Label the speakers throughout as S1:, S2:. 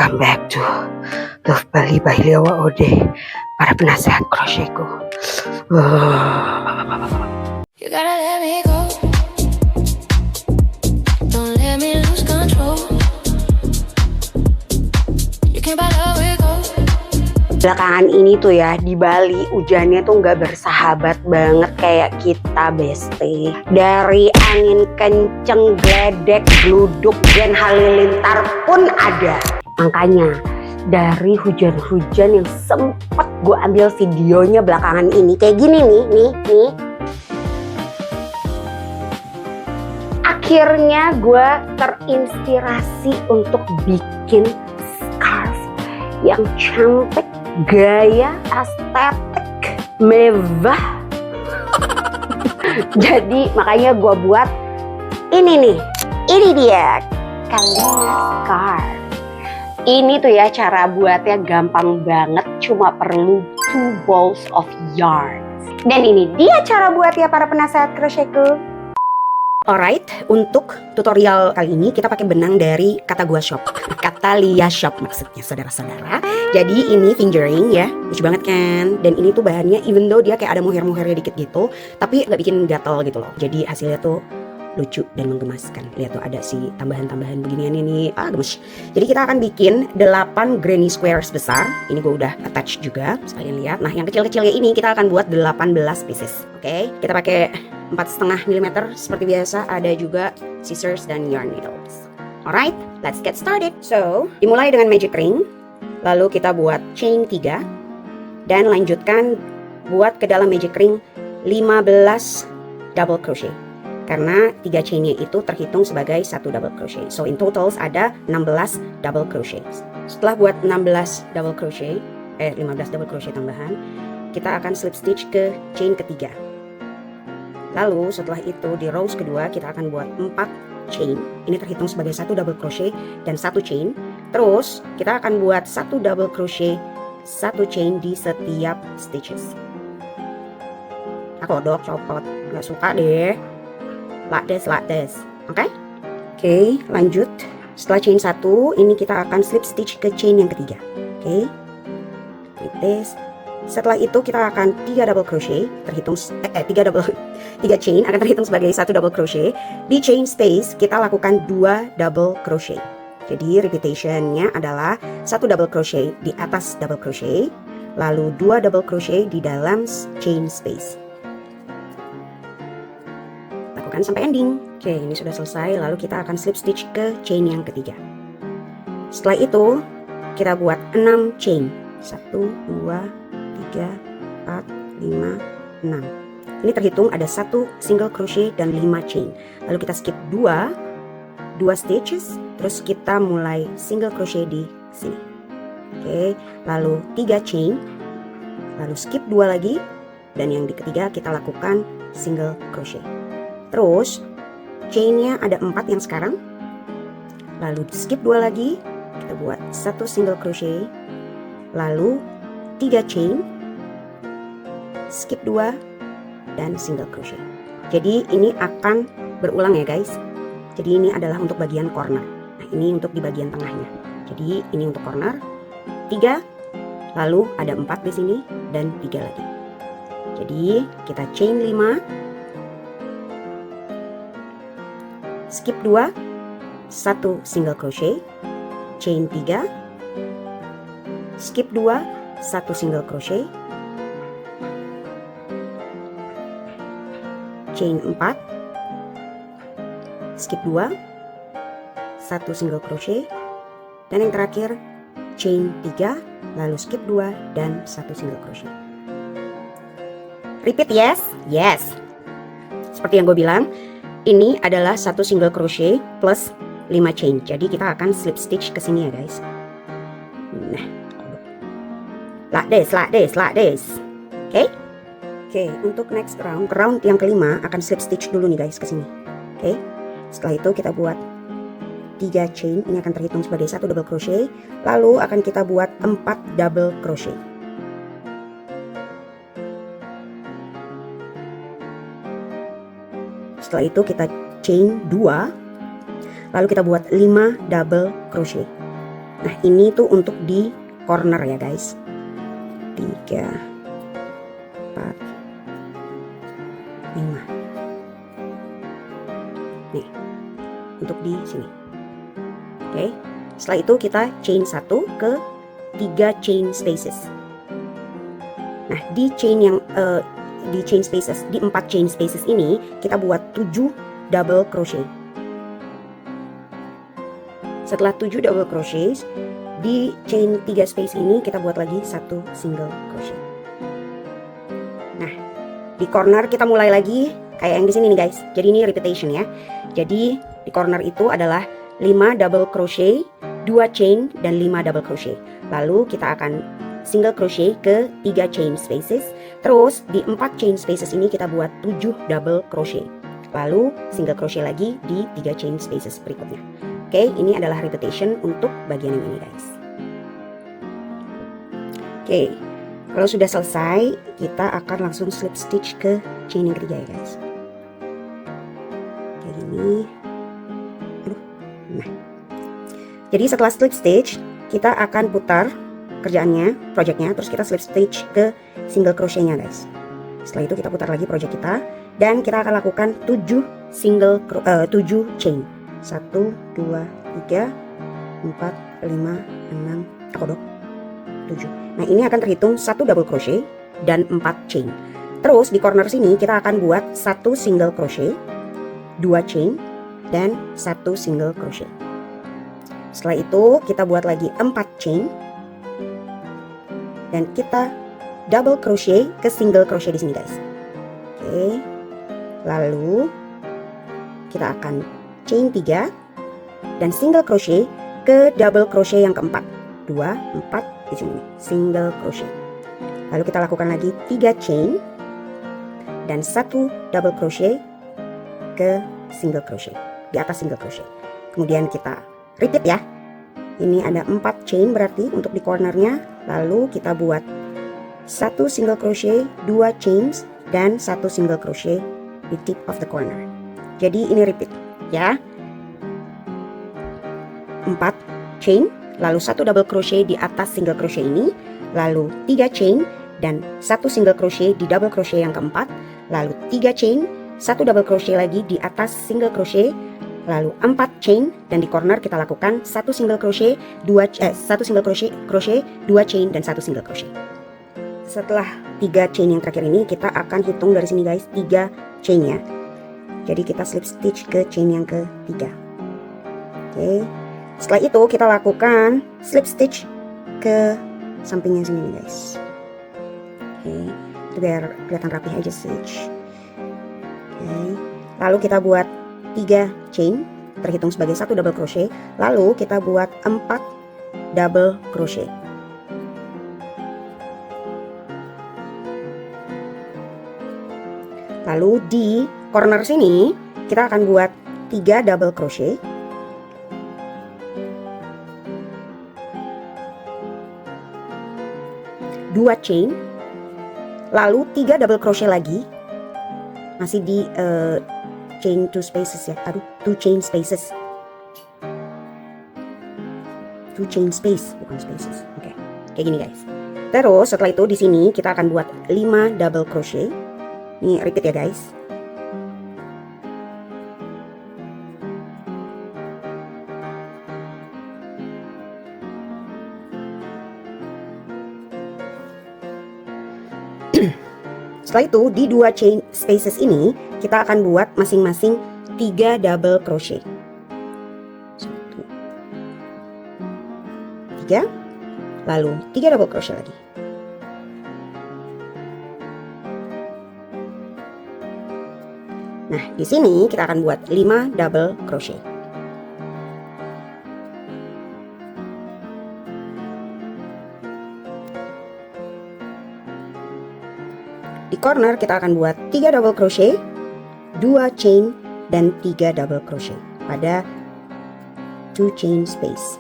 S1: Welcome back to Love Bali by Lewa Ode, para penasehat krochetku.
S2: You gotta let me go. Don't let me lose control. You can't buy love with gold.
S1: Belakangan ini tuh ya di Bali hujannya tuh nggak bersahabat banget kayak kita beste. Dari angin kenceng, gledek, gluduk, dan halilintar pun ada. Makanya dari hujan-hujan yang sempet gue ambil videonya belakangan ini kayak gini nih. Akhirnya gue terinspirasi untuk bikin scarf yang cantik, gaya, estetik, mewah. Jadi makanya gue buat ini dia Kalina scarf. Ini tuh ya cara buatnya gampang banget, cuma perlu 2 balls of yarn. Dan ini dia cara buatnya para penasehat crochetku. Alright, untuk tutorial kali ini kita pakai benang dari Kata Gua Shop, Katalia Shop maksudnya saudara-saudara. Jadi ini fingering ya, lucu banget kan. Dan ini tuh bahannya even though dia kayak ada muher-muhernya dikit gitu, tapi nggak bikin gatel gitu loh. Jadi hasilnya tuh lucu dan menggemaskan. Lihat tuh ada si tambahan-tambahan beginian ini. Gemes. Jadi kita akan bikin 8 granny squares besar. Ini gue udah attach juga, sekalian lihat. Nah yang kecil-kecilnya ini kita akan buat 18 pieces. Oke, kita pakai 4,5 mm seperti biasa. Ada juga scissors dan yarn needles. Alright, let's get started. So, dimulai dengan magic ring. Lalu kita buat chain 3. Dan lanjutkan buat ke dalam magic ring 15 double crochet. Karena 3 chainnya itu terhitung sebagai 1 double crochet. So in totals ada 16 double crochet. Setelah buat 15 double crochet tambahan, kita akan slip stitch ke chain ketiga. Lalu setelah itu di rows kedua kita akan buat 4 chain. Ini terhitung sebagai 1 double crochet dan 1 chain. Terus kita akan buat 1 double crochet, 1 chain di setiap stitches. Aku odok copot, nggak suka deh. Like this. Oke, lanjut. Setelah chain 1, ini kita akan slip stitch ke chain yang ketiga. Oke, like this. Setelah itu kita akan 3 double crochet, terhitung 3 chain akan terhitung sebagai 1 double crochet. Di chain space kita lakukan 2 double crochet. Jadi repetitionnya adalah 1 double crochet di atas double crochet, lalu 2 double crochet di dalam chain space. Sampai ending. Oke, ini sudah selesai. Lalu kita akan slip stitch ke chain yang ketiga. Setelah itu kita buat 6 chain. 1, 2, 3, 4, 5, 6. Ini terhitung ada 1 single crochet dan 5 chain. Lalu kita skip 2 stitches. Terus kita mulai single crochet di sini. Oke, lalu 3 chain. Lalu skip 2 lagi. Dan yang di ketiga kita lakukan single crochet. Terus chainnya ada 4 yang sekarang. Lalu skip 2 lagi, kita buat 1 single crochet, lalu 3 chain, skip 2 dan single crochet. Jadi ini akan berulang ya guys. Jadi ini adalah untuk bagian corner. Nah ini untuk di bagian tengahnya. Jadi ini untuk corner 3, lalu ada 4 di sini dan 3 lagi. Jadi kita chain 5, skip 2, 1 single crochet, chain 3, skip 2, 1 single crochet, chain 4, skip 2, 1 single crochet, dan yang terakhir chain 3, lalu skip 2 dan 1 single crochet. Repeat yes. Seperti yang gue bilang, ini adalah 1 single crochet plus 5 chain. Jadi kita akan slip stitch ke sini ya guys. Nah, like this. Oke, untuk next round yang kelima akan slip stitch dulu nih guys ke sini. Oke. Setelah itu kita buat 3 chain. Ini akan terhitung sebagai 1 double crochet. Lalu akan kita buat 4 double crochet. Setelah itu kita chain 2, lalu kita buat 5 double crochet. Nah ini tuh untuk di corner ya guys. 3, 4, 5. Nih, untuk di sini. Oke, setelah itu kita chain 1 ke 3 chain spaces. Nah di chain yang di chain spaces, di 4 chain spaces ini kita buat 7 double crochet. Setelah 7 double crochet, di chain 3 space ini kita buat lagi 1 single crochet. Nah, di corner kita mulai lagi kayak yang di sini nih guys. Jadi ini repetition ya. Jadi di corner itu adalah 5 double crochet, 2 chain dan 5 double crochet. Lalu kita akan single crochet ke 3 chain spaces. Terus di 4 chain spaces ini kita buat 7 double crochet. Lalu single crochet lagi di 3 chain spaces berikutnya. Oke, ini adalah repetition untuk bagian yang ini guys. Oke, kalau sudah selesai kita akan langsung slip stitch ke chain yang ketiga ya guys. Kayak gini. Nah, jadi setelah slip stitch kita akan putar kerjaannya, projectnya, terus kita slip stitch ke single crochetnya guys. Setelah itu kita putar lagi project kita dan kita akan lakukan 7 chain. 1, 2, 3, 4, 5, 6, 7. Nah ini akan terhitung 1 double crochet dan 4 chain. Terus di corner sini kita akan buat 1 single crochet, 2 chain dan 1 single crochet. Setelah itu kita buat lagi 4 chain dan kita double crochet ke single crochet di sini guys. Oke. Lalu kita akan chain 3 dan single crochet ke double crochet yang keempat. 2, 4 di sini single crochet. Lalu kita lakukan lagi 3 chain dan 1 double crochet ke single crochet di atas single crochet. Kemudian kita repeat ya. Ini ada 4 chain berarti untuk di cornernya. Lalu kita buat 1 single crochet, 2 chains dan 1 single crochet di tip of the corner. Jadi ini repeat ya. 4 chain, lalu 1 double crochet di atas single crochet ini, lalu 3 chain dan 1 single crochet di double crochet yang keempat, lalu 3 chain, 1 double crochet lagi di atas single crochet, lalu 4 chain dan di corner kita lakukan 1 single crochet, 1 single crochet, 2 chain dan 1 single crochet. Setelah 3 chain yang terakhir ini kita akan hitung dari sini guys 3 chain ya. Jadi kita slip stitch ke chain yang ketiga. Oke. Setelah itu kita lakukan slip stitch ke sampingnya sini nih guys. Oke. Itu biar kelihatan rapi aja stitch. Oke. Lalu kita buat 3 chain terhitung sebagai 1 double crochet. Lalu kita buat 4 double crochet. Lalu di corner sini kita akan buat 3 double crochet. Dua chain, lalu 3 double crochet lagi, masih di chain 2 spaces ya, 2 chain spaces, 2 chain space bukan spaces, oke, kayak gini guys. Terus setelah itu di sini kita akan buat 5 double crochet, ini repeat ya guys. Setelah itu di 2 chain spaces ini kita akan buat masing-masing 3 double crochet. 1, 3, lalu 3 double crochet lagi. Nah, di sini kita akan buat 5 double crochet. Di corner kita akan buat 3 double crochet, 2 chain dan 3 double crochet pada 2 chain space.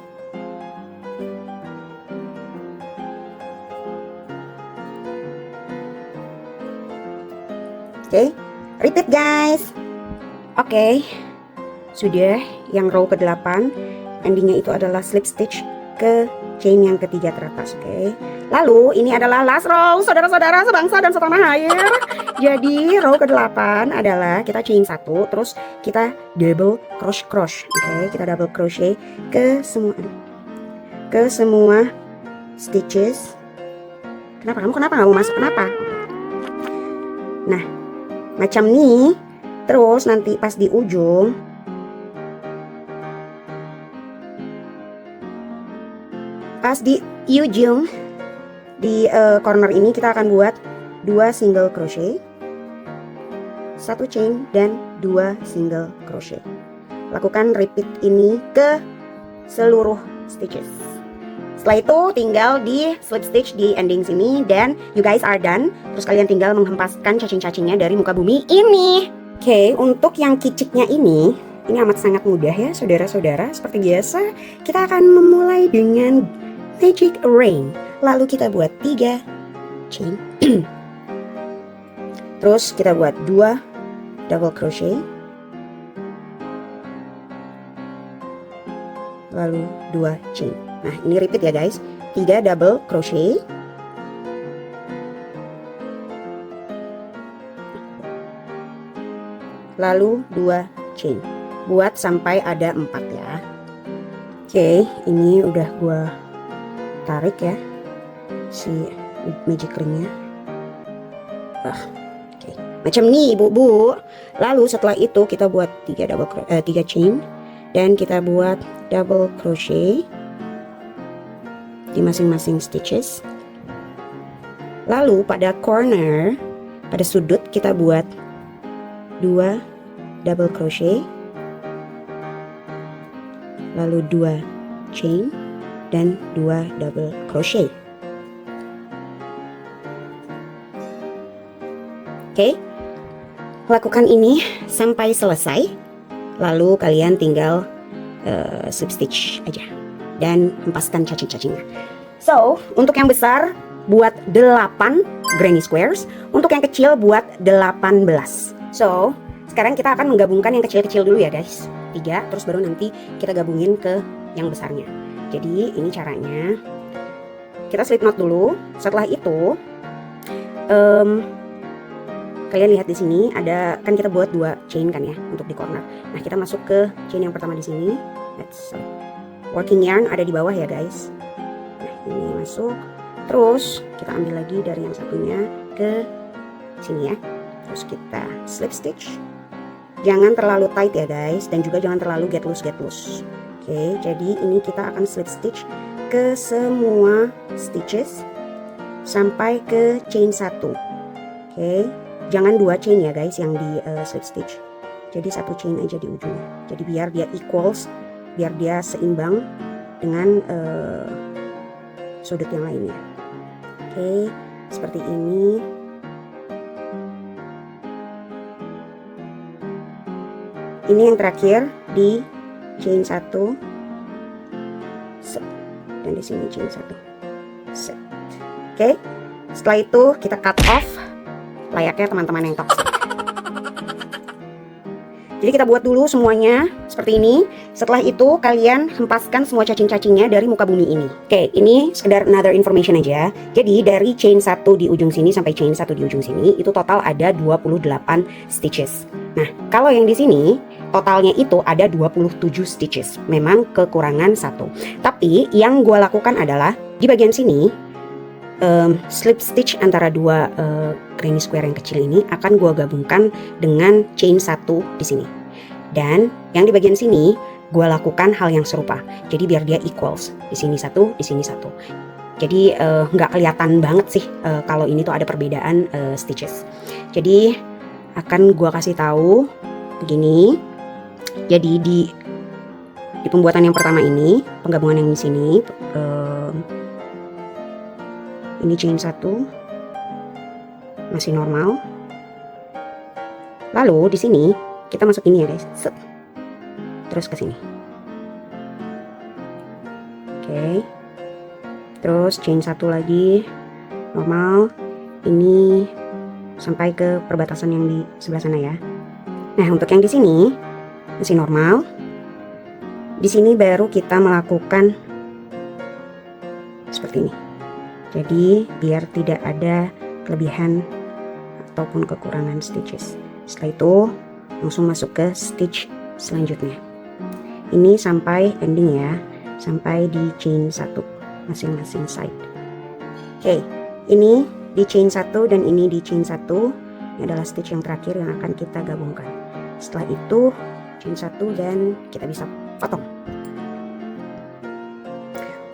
S1: Oke, repeat guys. Oke, sudah yang row ke-8, endingnya itu adalah slip stitch ke chain yang ketiga teratas. Oke. Lalu ini adalah last row, saudara-saudara sebangsa dan setanah air. Jadi row ke-8 adalah kita chain 1, terus kita double crochet. Oke, kita double crochet ke semua stitches. Kenapa kamu nggak mau masuk? Kenapa? Nah, macam nih. Terus nanti pas di ujung di corner ini kita akan buat 2 single crochet, 1 chain dan 2 single crochet. Lakukan repeat ini ke seluruh stitches. Setelah itu tinggal di slip stitch di ending sini dan you guys are done. Terus kalian tinggal menghempaskan cacing-cacingnya dari muka bumi ini. Oke, untuk yang kiciknya ini amat sangat mudah ya saudara-saudara. Seperti biasa kita akan memulai dengan magic ring. Lalu kita buat 3 chain. Terus kita buat 2 double crochet. Lalu 2 chain. Nah, ini repeat ya guys. 3 double crochet. Lalu 2 chain. Buat sampai ada 4 ya. Oke, ini udah gua tarik ya si magic ringnya. Oke. Macam nih bu. Lalu setelah itu kita buat 3 chain dan kita buat double crochet di masing-masing stitches. Lalu pada corner, pada sudut kita buat 2 double crochet, lalu 2 chain dan 2 double crochet. Oke, lakukan ini sampai selesai. Lalu kalian tinggal slip stitch aja dan hempaskan cacing-cacingnya. So, untuk yang besar buat 8 granny squares, untuk yang kecil buat 18. So, sekarang kita akan menggabungkan yang kecil-kecil dulu ya guys. 3, terus baru nanti kita gabungin ke yang besarnya. Jadi ini caranya. Kita slip knot dulu. Setelah itu kalian lihat di sini ada, kan kita buat 2 chain kan ya untuk di corner. Nah, kita masuk ke chain yang pertama di sini. Working yarn ada di bawah ya guys. Nah, ini masuk. Terus kita ambil lagi dari yang satunya ke sini ya. Terus kita slip stitch. Jangan terlalu tight ya guys, dan juga jangan terlalu get loose. Oke, jadi ini kita akan slip stitch ke semua stitches sampai ke chain 1. Oke, jangan 2 chain ya guys yang di slip stitch. Jadi 1 chain aja di ujungnya. Jadi biar dia equals, biar dia seimbang dengan sudut yang lainnya. Oke, seperti ini. Ini yang terakhir di chain 1. Dan di sini chain 1. Oke, setelah itu kita cut off layaknya teman-teman yang toxic. Jadi kita buat dulu semuanya seperti ini. Setelah itu kalian hempaskan semua cacing-cacingnya dari muka bumi ini. Oke, ini sekedar another information aja. Jadi dari chain 1 di ujung sini sampai chain 1 di ujung sini itu total ada 28 stitches. Nah, kalau yang di sini totalnya itu ada 27 stitches. Memang kekurangan 1. Tapi yang gue lakukan adalah di bagian sini slip stitch antara 2 granny square yang kecil ini akan gue gabungkan dengan chain 1 di sini. Dan yang di bagian sini gue lakukan hal yang serupa. Jadi biar dia equals. Di sini 1, di sini 1. Jadi nggak kelihatan banget sih kalau ini tuh ada perbedaan stitches. Jadi akan gue kasih tahu begini. Jadi di pembuatan yang pertama ini, penggabungan yang di sini, ini chain 1 masih normal. Lalu di sini kita masuk ini ya guys, set. Terus ke sini. Oke. Terus chain 1 lagi normal. Ini sampai ke perbatasan yang di sebelah sana ya. Nah, untuk yang di sini masih normal. Di sini baru kita melakukan
S3: seperti ini. Jadi biar tidak ada kelebihan ataupun kekurangan stitches. Setelah itu langsung masuk ke stitch selanjutnya. Ini sampai ending ya, sampai di chain 1 masing-masing side. Oke, ini di chain 1 dan ini di chain 1. Ini adalah stitch yang terakhir yang akan kita gabungkan. Setelah itu chain 1 dan kita bisa potong.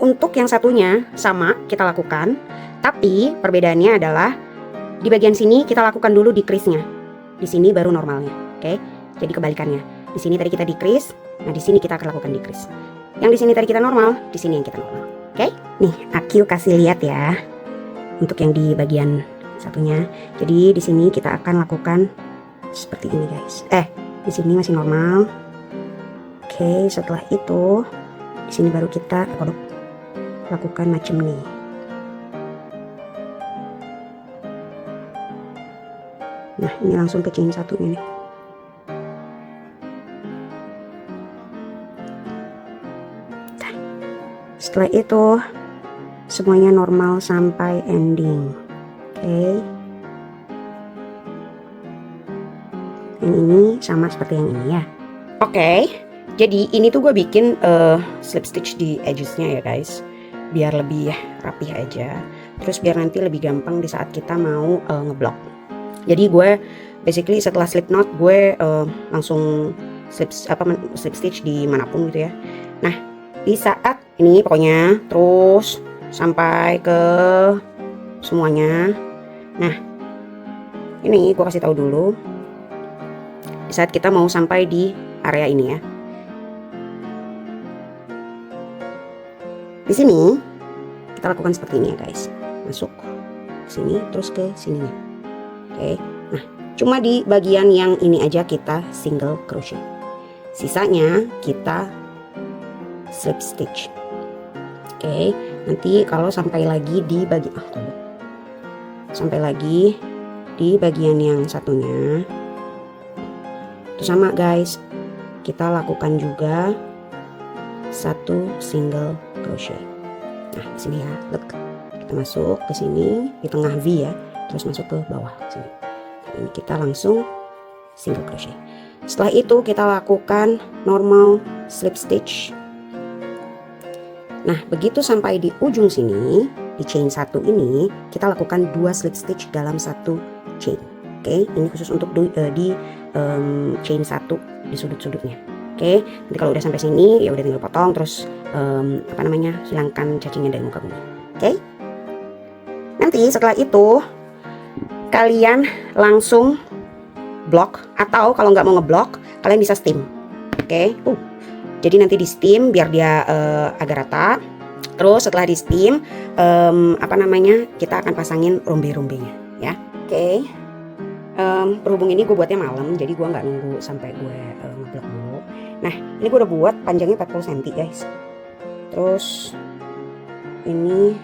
S3: Untuk yang satunya sama kita lakukan, tapi perbedaannya adalah di bagian sini kita lakukan dulu decrease-nya. Di sini baru normalnya. Oke. Jadi kebalikannya. Di sini tadi kita decrease, nah di sini kita akan lakukan decrease. Yang di sini tadi kita normal, di sini yang kita normal. Oke? Nih, Aku kasih lihat ya. Untuk yang di bagian satunya. Jadi di sini kita akan lakukan seperti ini, guys. Di sini masih normal. Oke, setelah itu di sini baru kita lakukan macam nih. Nah, ini langsung ke chain 1 ini. Nah, setelah itu semuanya normal sampai ending. Oke. Yang ini sama seperti yang ini ya. Oke. Jadi ini tuh gue bikin slip stitch di edges-nya ya guys, biar lebih rapih aja. Terus biar nanti lebih gampang di saat kita mau ngeblok. Jadi gue basically setelah slip knot gue langsung slip stitch di manapun gitu ya. Nah, di saat ini pokoknya terus sampai ke semuanya. Nah, ini gue kasih tahu dulu di saat kita mau sampai di area ini ya. Di sini kita lakukan seperti ini ya guys. Masuk ke sini terus ke sininya. Oke. Nah, cuma di bagian yang ini aja kita single crochet. Sisanya kita slip stitch. Oke, nanti kalau sampai lagi di bagian sampai lagi di bagian yang satunya itu sama guys. Kita lakukan juga satu single crochet. Nah, di sini ya, look. Kita masuk ke sini di tengah V ya, terus masuk ke bawah sini. Ini kita langsung single crochet. Setelah itu kita lakukan normal slip stitch. Nah, begitu sampai di ujung sini, di chain 1 ini, kita lakukan 2 slip stitch dalam satu chain. Oke, ini khusus untuk di chain 1 di sudut-sudutnya. Oke, nanti kalau udah sampai sini ya udah tinggal potong terus hilangkan cacingnya dari muka bumi. Oke. Nanti setelah itu kalian langsung blok, atau kalau nggak mau ngeblok kalian bisa steam. Oke. Jadi nanti di steam biar dia agak rata. Terus setelah di steam kita akan pasangin rombe-rombenya ya. Oke. Berhubung ini gue buatnya malam, jadi gue nggak nunggu sampai gue ngeblok dulu. Nah, ini gue udah buat panjangnya 40 cm guys. Terus ini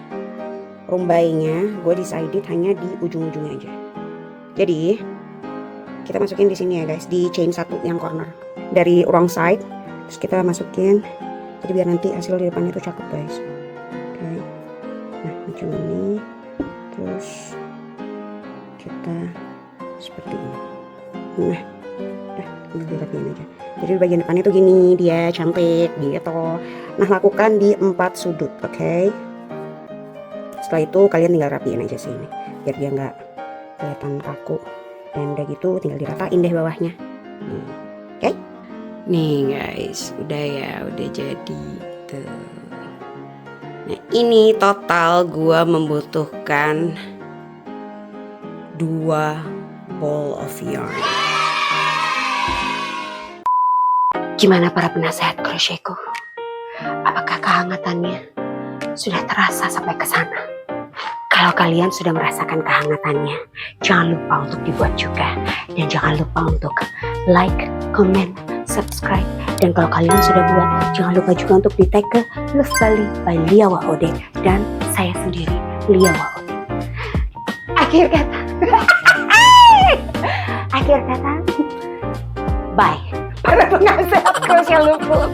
S3: rombainya gue decided hanya di ujung-ujungnya aja. Jadi kita masukin di sini ya guys, di chain 1 yang corner dari wrong side. Terus kita masukin, jadi biar nanti hasil di depannya itu cakep guys. Oke. Nah, macam ini. Terus kita seperti ini. Nah, udah dirapiin aja. Jadi bagian depannya tuh gini, dia cantik gitu. Nah, lakukan di 4 sudut, oke? Setelah itu kalian tinggal rapiin aja sih ini, biar dia nggak kelihatan kaku. Dan udah gitu tinggal diratain deh bawahnya. Oke? Nih guys, udah ya, udah jadi tuh. Nah, ini total gua membutuhkan 2 ball of yarn.
S1: Gimana para penasehat crochetku? Apakah kehangatannya sudah terasa sampai ke sana? Kalau kalian sudah merasakan kehangatannya, jangan lupa untuk dibuat juga. Dan jangan lupa untuk like, comment, subscribe. Dan kalau kalian sudah buat, jangan lupa juga untuk di tag ke Love Bali by Lia Waode dan saya sendiri, Lia Waode. Akhir kata, bye. Para penasihat crochet lupa.